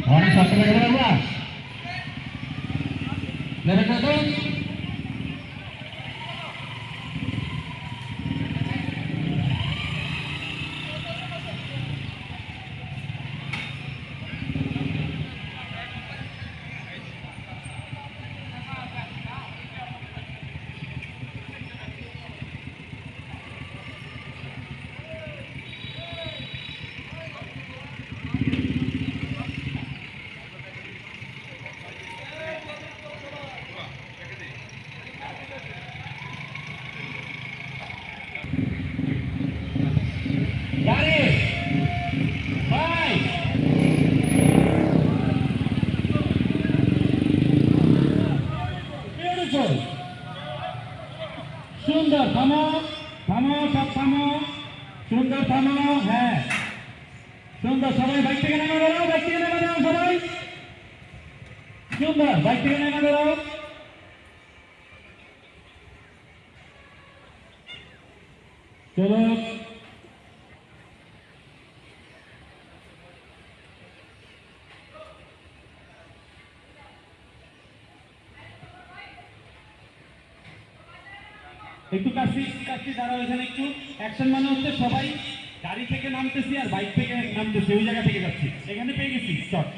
অনেক সাথে লাগে আমরা নেবে কত সুন্দর থামো থামো সব থামো সুন্দর থামো হ্যাঁ সুন্দর সবাই বাইক থেকে নেমে বেরো বাইক থেকে নেমে বেরো সবাই সুন্দর বাইক থেকে নেমে বেরো চলো একটু কাছে কাছে দাঁড়াও এখানে একটু অ্যাকশন মানে হচ্ছে সবাই গাড়ি থেকে নামতেছি আর বাইক থেকে নামতেছি ওই জায়গা থেকে যাচ্ছি এখানে পেয়ে গেছি শট